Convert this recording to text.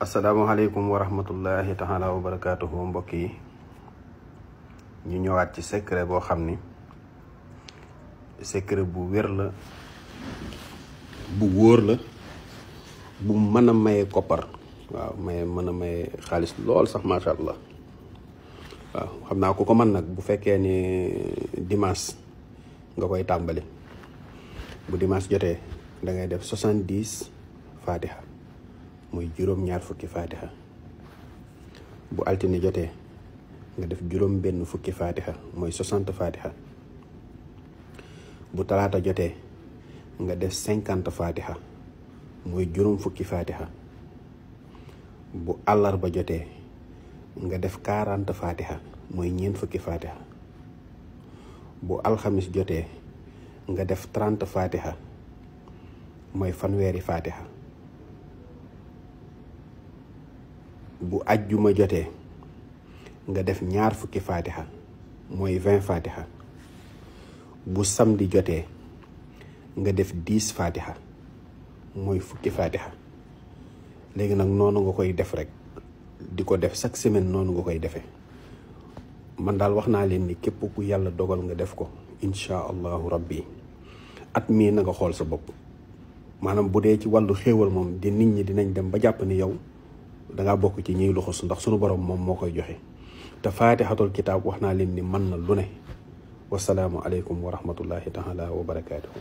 asalaamaaleykum wa rahmatullahi taala wa barakaatuhu mbokk yi ñu ñëwaat ci secret boo xam ni secret bu wér la bu wóor la bu mën a maye koppar waaw mën a maye xaalis lool sax macha allah waaw xam naa ku ko mën nag bu fekkee ni dimanche nga koy tàmbali bu dimanche jotee da ngay def 70 fatiha muy juróom-ñaar fukki fatiha bu altine jotee nga def juróom benn fukki fatiha mooy 60 fatiha bu talaata jotee nga def 50 fatiha mooy juróom fukki fatiha bu àllarba jotee nga def 40 fatiha mooy ñeent fukki fatiha bu alxamis jotee nga def 30 fatiha mooy fanweeri fatiha bu ajjuma jotee nga def ñaar fukki fatiha mooy 20 fatiha bu samedi jotee nga def 10 fatiha mooy fukki fatiha léegi nag noonu nga koy def rek di ko def chaque semaine noonu nga koy defee man daal wax naa leen ni képp ku yàlla dogal nga def ko incha allahu rabbi at mii na nga xool sa bopp maanaam bu dee ci wàllu xéewal moom di nit ñi dinañ dem ba jàpp ni yow dangaa bokk ci ñiy luxus ndax sunu borom moom moo koy joxe te faatixatul kitaab wax naa leen ni mën na lu ne wasalaamu aleykum wa rahmatullahi taala wa barakaatuhu